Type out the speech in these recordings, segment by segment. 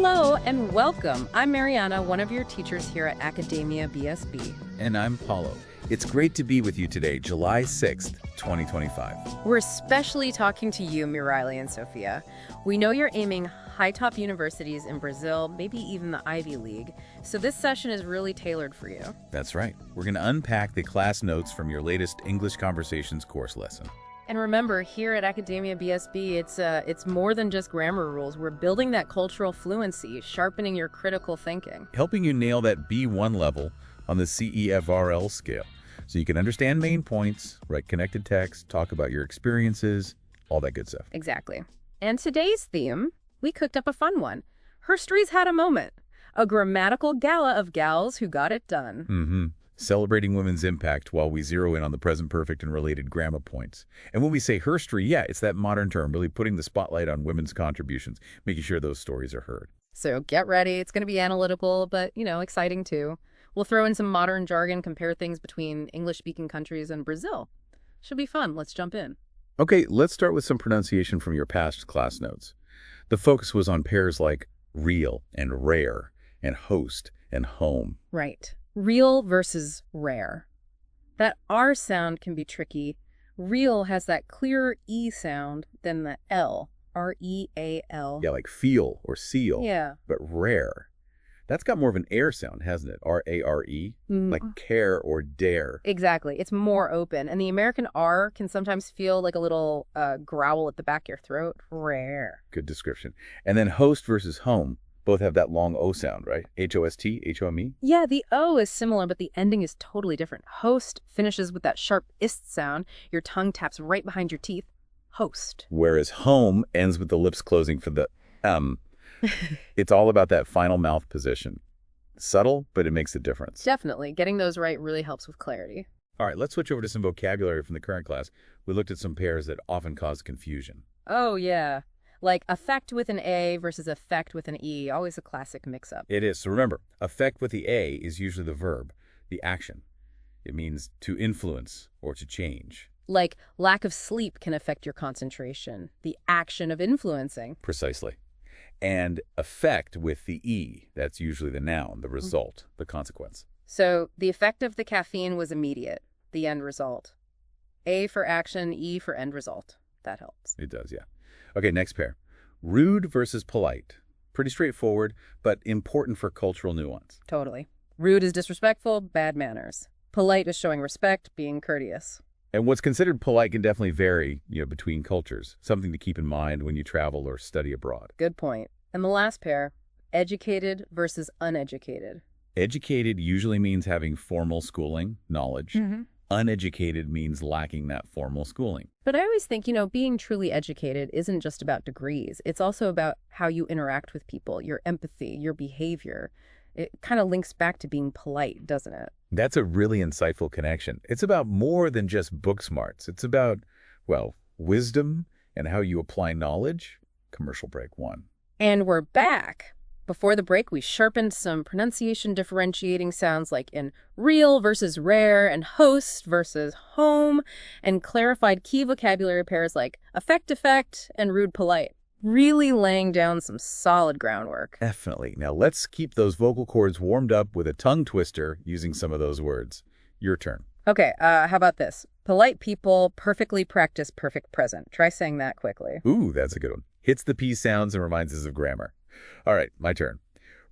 Hello and welcome. I'm Mariana, one of your teachers here at Academia BSB. And I'm Paulo. It's great to be with you today, July 6th, 2025. We're especially talking to you, Miraili and Sophia. We know you're aiming high top universities in Brazil, maybe even the Ivy League, so this session is really tailored for you. That's right. We're going to unpack the class notes from your latest English Conversations course lesson. And remember, here at Academia BSB, it's more than just grammar rules. We're building that cultural fluency, sharpening your critical thinking. Helping you nail that B1 level on the CEFRL scale, so you can understand main points, write connected text, talk about your experiences, all that good stuff. Exactly. And today's theme, we cooked up a fun one. Herstory's had a moment. A grammatical gala of gals who got it done. Mm-hmm. Celebrating women's impact while we zero in on the present perfect and related grammar points. And when we say herstory, yeah, it's that modern term, really putting the spotlight on women's contributions, making sure those stories are heard. So get ready. It's going to be analytical, but, exciting too. We'll throw in some modern jargon, compare things between English-speaking countries and Brazil. Should be fun. Let's jump in. Okay, let's start with some pronunciation from your past class notes. The focus was on pairs like real and rare and host and home. Right. Real versus rare. That R sound can be tricky. Real has that clearer E sound than the L, R-E-A-L. Yeah, like feel or seal. Yeah. But rare. That's got more of an air sound, hasn't it? R-A-R-E, like care or dare. Exactly. It's more open. And the American R can sometimes feel like a little growl at the back of your throat. Rare. Good description. And then host versus home. Both have that long O sound, right? H-O-S-T, H-O-M-E? Yeah, the O is similar, but the ending is totally different. Host finishes with that sharp ist sound. Your tongue taps right behind your teeth. Host. Whereas home ends with the lips closing for the It's all about that final mouth position. Subtle, but it makes a difference. Definitely. Getting those right really helps with clarity. All right, let's switch over to some vocabulary from the current class. We looked at some pairs that often cause confusion. Oh, yeah. Like affect with an A versus affect with an E. Always a classic mix-up. It is. So remember, affect with the A is usually the verb, the action. It means to influence or to change. Like lack of sleep can affect your concentration. The action of influencing. Precisely. And affect with the E, that's usually the noun, the result, the consequence. So the effect of the caffeine was immediate, the end result. A for action, E for end result. That helps. It does, yeah. Okay, next pair. Rude versus polite. Pretty straightforward, but important for cultural nuance. Totally. Rude is disrespectful, bad manners. Polite is showing respect, being courteous. And what's considered polite can definitely vary, between cultures. Something to keep in mind when you travel or study abroad. Good point. And the last pair, educated versus uneducated. Educated usually means having formal schooling, knowledge. Uneducated means lacking that formal schooling. But I always think, being truly educated isn't just about degrees. It's also about how you interact with people, your empathy, your behavior. It kind of links back to being polite, doesn't it? That's a really insightful connection. It's about more than just book smarts. It's about, wisdom and how you apply knowledge. Commercial break 1. And we're back. Before the break, we sharpened some pronunciation differentiating sounds like in real versus rare and host versus home, and clarified key vocabulary pairs like affect, and rude, polite. Really laying down some solid groundwork. Definitely. Now let's keep those vocal cords warmed up with a tongue twister using some of those words. Your turn. Okay, how about this? Polite people perfectly practice perfect present. Try saying that quickly. Ooh, that's a good one. Hits the P sounds and reminds us of grammar. All right, my turn.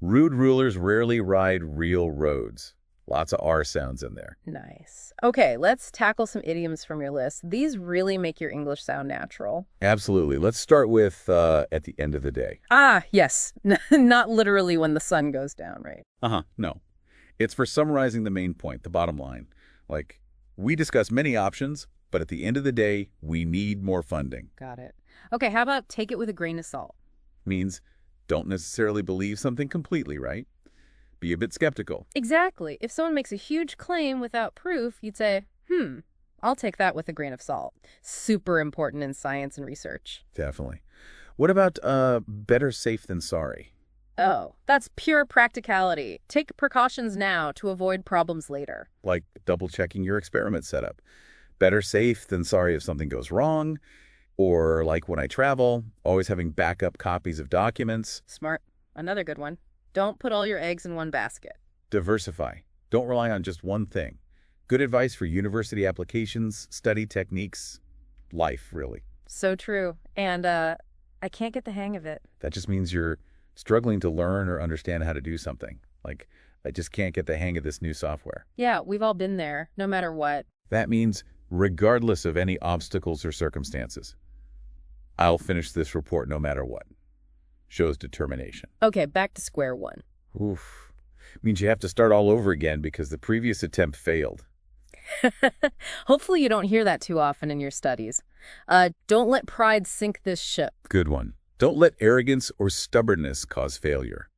Rude rulers rarely ride real roads. Lots of R sounds in there. Nice. Okay, let's tackle some idioms from your list. These really make your English sound natural. Absolutely. Let's start with at the end of the day. Ah, yes. Not literally when the sun goes down, right? No. It's for summarizing the main point, the bottom line. Like, we discuss many options, but at the end of the day, we need more funding. Got it. Okay, how about take it with a grain of salt? Means don't necessarily believe something completely, right? Be a bit skeptical. Exactly. If someone makes a huge claim without proof, you'd say, I'll take that with a grain of salt. Super important in science and research. Definitely. What about better safe than sorry? Oh, that's pure practicality. Take precautions now to avoid problems later. Like double-checking your experiment setup. Better safe than sorry if something goes wrong. Or like when I travel, always having backup copies of documents. Smart. another good one. Don't put all your eggs in one basket. Diversify. Don't rely on just one thing. Good advice for university applications, study techniques, life, really. So true. And I can't get the hang of it. That just means you're struggling to learn or understand how to do something. Like, I just can't get the hang of this new software. Yeah, we've all been there, no matter what. That means regardless of any obstacles or circumstances, I'll finish this report no matter what. Shows determination. Okay, back to square one. Oof. Means you have to start all over again because the previous attempt failed. Hopefully you don't hear that too often in your studies. Don't let pride sink this ship. Good one. Don't let arrogance or stubbornness cause failure.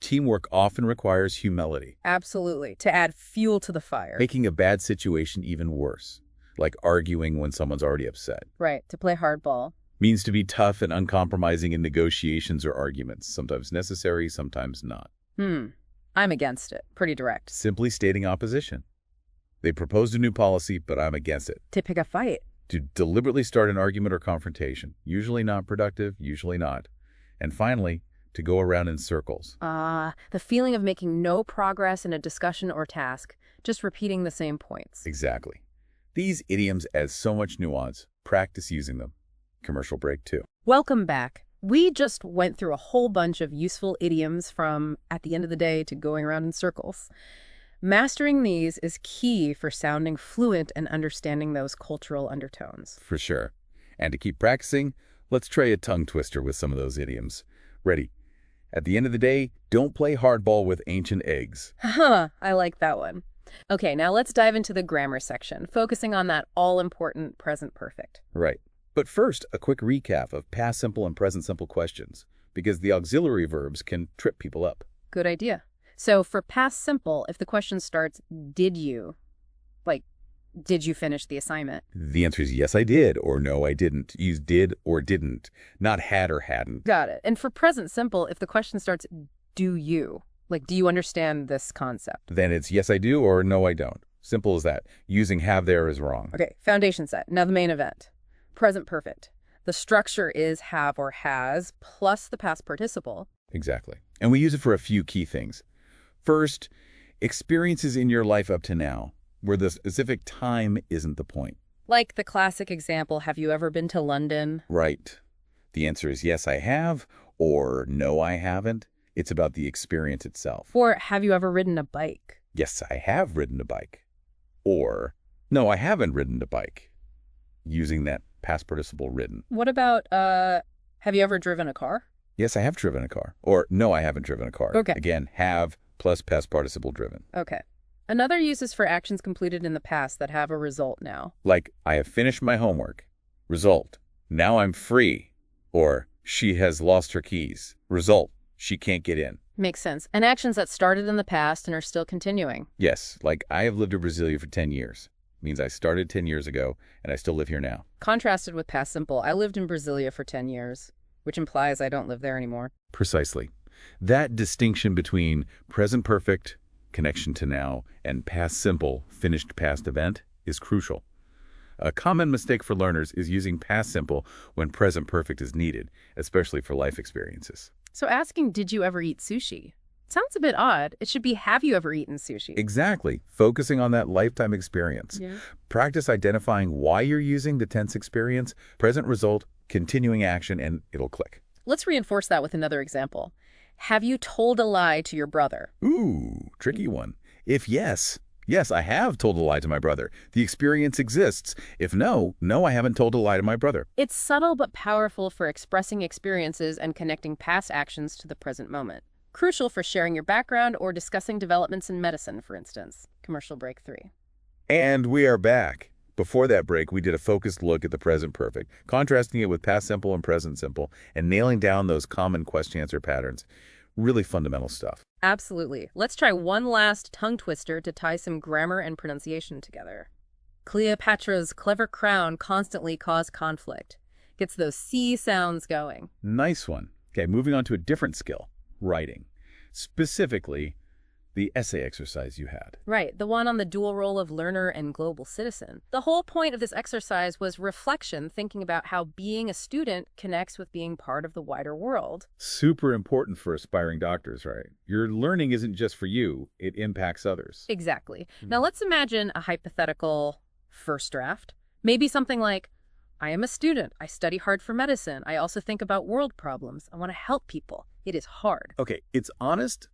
Teamwork often requires humility. Absolutely, to add fuel to the fire. Making a bad situation even worse, like arguing when someone's already upset. Right, to play hardball. Means to be tough and uncompromising in negotiations or arguments, sometimes necessary, sometimes not. I'm against it. Pretty direct. Simply stating opposition. They proposed a new policy, but I'm against it. To pick a fight. To deliberately start an argument or confrontation, usually not productive, usually not. And finally, to go around in circles. The feeling of making no progress in a discussion or task, just repeating the same points. Exactly. These idioms add so much nuance. Practice using them. Commercial break 2. Welcome back. We just went through a whole bunch of useful idioms from at the end of the day to going around in circles. Mastering these is key for sounding fluent and understanding those cultural undertones. For sure. And to keep practicing, let's try a tongue twister with some of those idioms. Ready? At the end of the day, don't play hardball with ancient eggs. Haha, I like that one. Okay, now let's dive into the grammar section, focusing on that all-important present perfect. Right. But first, a quick recap of past simple and present simple questions, because the auxiliary verbs can trip people up. Good idea. So for past simple, if the question starts, did you? Like, did you finish the assignment? The answer is yes, I did, or no, I didn't. Use did or didn't, not had or hadn't. Got it. And for present simple, if the question starts, do you? Like, do you understand this concept? Then it's yes, I do, or no, I don't. Simple as that. Using have there is wrong. Okay, foundation set. Now the main event. Present perfect. The structure is have or has plus the past participle. Exactly. And we use it for a few key things. First, experiences in your life up to now, where the specific time isn't the point. Like the classic example, have you ever been to London? Right. The answer is yes, I have, or no, I haven't. It's about the experience itself. Or have you ever ridden a bike? Yes, I have ridden a bike. Or no, I haven't ridden a bike. Using that past participle ridden. What about, have you ever driven a car? Yes, I have driven a car. Or no, I haven't driven a car. Okay. Again, have plus past participle driven. Okay. Another use is for actions completed in the past that have a result now. Like, I have finished my homework. Result, now I'm free. Or, she has lost her keys. Result, she can't get in. Makes sense. And actions that started in the past and are still continuing. Yes, like I have lived in Brasilia for 10 years. Means I started 10 years ago, and I still live here now. Contrasted with past simple, I lived in Brasilia for 10 years, which implies I don't live there anymore. Precisely. That distinction between present perfect, connection to now, and past simple, finished past event is crucial. A common mistake for learners is using past simple when present perfect is needed, especially for life experiences. So asking, did you ever eat sushi? Sounds a bit odd. It should be, have you ever eaten sushi? Exactly. Focusing on that lifetime experience. Yeah. Practice identifying why you're using the tense experience, present result, continuing action, and it'll click. Let's reinforce that with another example. Have you told a lie to your brother? Ooh, tricky one. If yes, yes, I have told a lie to my brother. The experience exists. If no, no, I haven't told a lie to my brother. It's subtle but powerful for expressing experiences and connecting past actions to the present moment. Crucial for sharing your background or discussing developments in medicine, for instance. Commercial break 3. And we are back. Before that break, we did a focused look at the present perfect, contrasting it with past simple and present simple, and nailing down those common question-answer patterns. Really fundamental stuff. Absolutely. Let's try one last tongue twister to tie some grammar and pronunciation together. Cleopatra's clever crown constantly caused conflict. Gets those C sounds going. Nice one. Okay, moving on to a different skill, writing. Specifically, the essay exercise you had. Right, the one on the dual role of learner and global citizen. The whole point of this exercise was reflection, thinking about how being a student connects with being part of the wider world. Super important for aspiring doctors, right? Your learning isn't just for you, it impacts others. Exactly. Now let's imagine a hypothetical first draft. Maybe something like, I am a student. I study hard for medicine. I also think about world problems. I want to help people. It is hard. Okay, it's honest,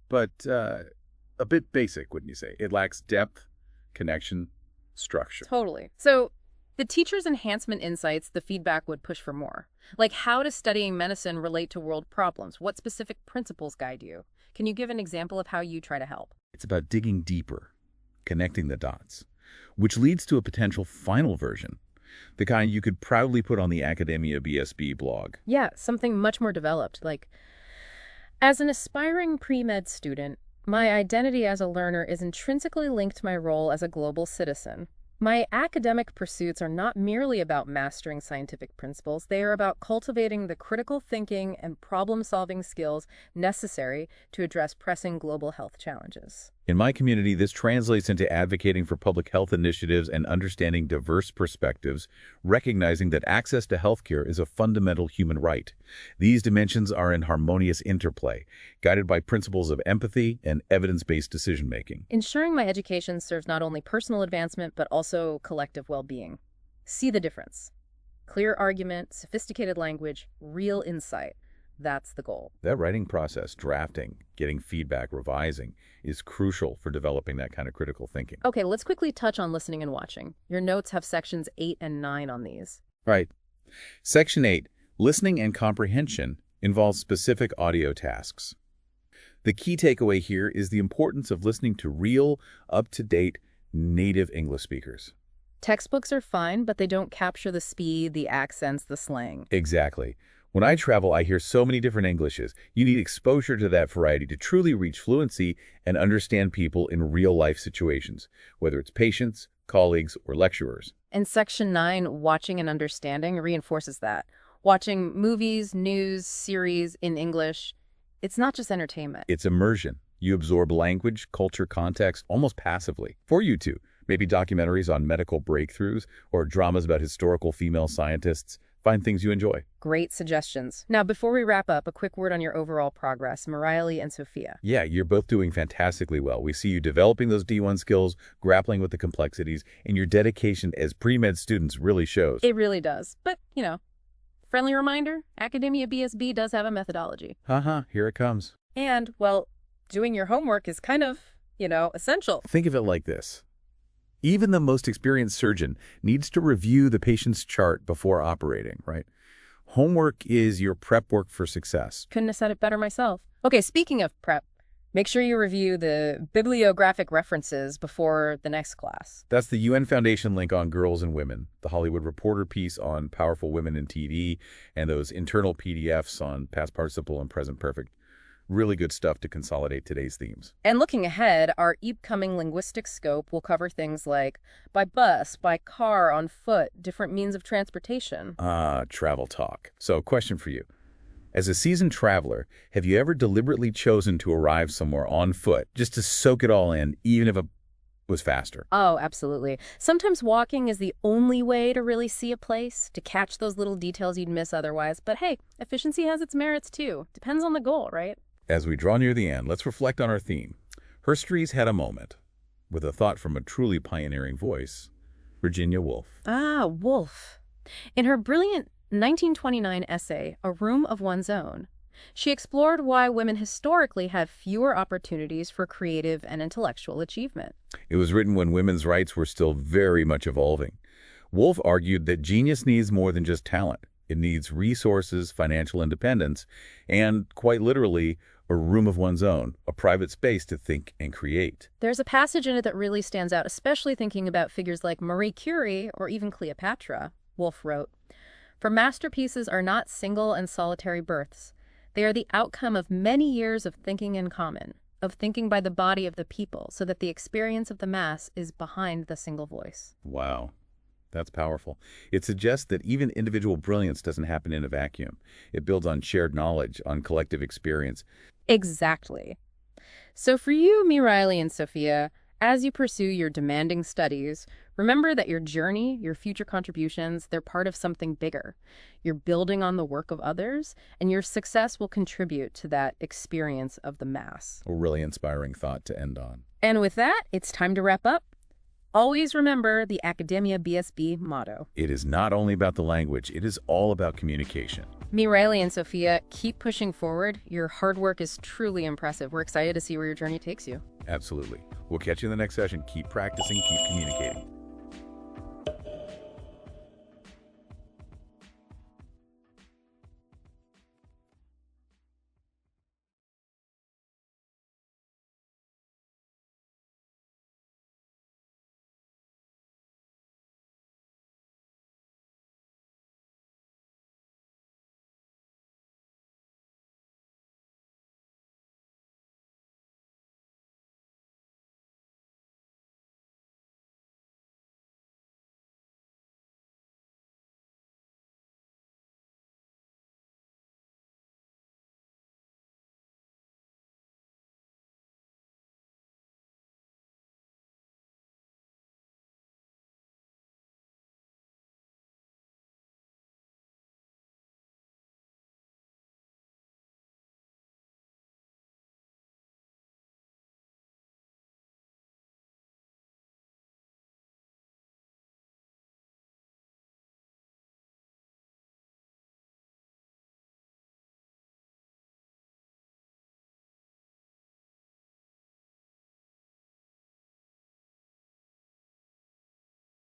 but a bit basic, wouldn't you say? It lacks depth, connection, structure. Totally. So the teacher's enhancement insights, the feedback would push for more. Like, how does studying medicine relate to world problems? What specific principles guide you? Can you give an example of how you try to help? It's about digging deeper, connecting the dots, which leads to a potential final version, the kind you could proudly put on the AcademiaBSB blog. Yeah, something much more developed, like, as an aspiring pre-med student, my identity as a learner is intrinsically linked to my role as a global citizen. My academic pursuits are not merely about mastering scientific principles. They are about cultivating the critical thinking and problem-solving skills necessary to address pressing global health challenges. In my community, this translates into advocating for public health initiatives and understanding diverse perspectives, recognizing that access to healthcare is a fundamental human right. These dimensions are in harmonious interplay, guided by principles of empathy and evidence-based decision-making. Ensuring my education serves not only personal advancement, but also collective well-being. See the difference. Clear argument, sophisticated language, real insight. That's the goal. That writing process, drafting, getting feedback, revising, is crucial for developing that kind of critical thinking. Okay, let's quickly touch on listening and watching. Your notes have sections 8 and 9 on these. Right. Section 8, listening and comprehension, involves specific audio tasks. The key takeaway here is the importance of listening to real, up-to-date, native English speakers. Textbooks are fine, but they don't capture the speed, the accents, the slang. Exactly. When I travel, I hear so many different Englishes. You need exposure to that variety to truly reach fluency and understand people in real-life situations, whether it's patients, colleagues, or lecturers. And Section 9, watching and understanding, reinforces that. Watching movies, news, series in English, it's not just entertainment. It's immersion. You absorb language, culture, context almost passively. For you too, maybe documentaries on medical breakthroughs or dramas about historical female scientists. Find things you enjoy. Great suggestions. Now, before we wrap up, a quick word on your overall progress, Marielle and Sophia. Yeah, you're both doing fantastically well. We see you developing those D1 skills, grappling with the complexities, and your dedication as pre-med students really shows. It really does. But, friendly reminder, Academia BSB does have a methodology. Here it comes. And, well, doing your homework is kind of, essential. Think of it like this. Even the most experienced surgeon needs to review the patient's chart before operating, right? Homework is your prep work for success. Couldn't have said it better myself. Okay, speaking of prep, make sure you review the bibliographic references before the next class. That's the UN Foundation link on Girls and Women, the Hollywood Reporter piece on powerful women in TV, and those internal PDFs on past participle and present perfect. Really good stuff to consolidate today's themes. And looking ahead, our upcoming linguistic scope will cover things like by bus, by car, on foot, different means of transportation. Travel talk. So, question for you. As a seasoned traveler, have you ever deliberately chosen to arrive somewhere on foot just to soak it all in, even if it was faster? Oh, absolutely. Sometimes walking is the only way to really see a place, to catch those little details you'd miss otherwise. But hey, efficiency has its merits too. Depends on the goal, right? As we draw near the end, let's reflect on our theme. Herstories had a moment, with a thought from a truly pioneering voice, Virginia Woolf. Woolf. In her brilliant 1929 essay, A Room of One's Own, she explored why women historically have fewer opportunities for creative and intellectual achievement. It was written when women's rights were still very much evolving. Woolf argued that genius needs more than just talent. It needs resources, financial independence, and, quite literally, a room of one's own, a private space to think and create. There's a passage in it that really stands out, especially thinking about figures like Marie Curie or even Cleopatra. Woolf wrote, "For masterpieces are not single and solitary births. They are the outcome of many years of thinking in common, of thinking by the body of the people, so that the experience of the mass is behind the single voice." Wow. That's powerful. It suggests that even individual brilliance doesn't happen in a vacuum. It builds on shared knowledge, on collective experience. Exactly. So for you, me, Riley, and Sophia, as you pursue your demanding studies, remember that your journey, your future contributions, they're part of something bigger. You're building on the work of others, and your success will contribute to that experience of the mass. A really inspiring thought to end on. And with that, it's time to wrap up. Always remember the Academia BSB motto. It is not only about the language, it is all about communication. Me, Riley, and Sophia, keep pushing forward. Your hard work is truly impressive. We're excited to see where your journey takes you. Absolutely. We'll catch you in the next session. Keep practicing, keep communicating.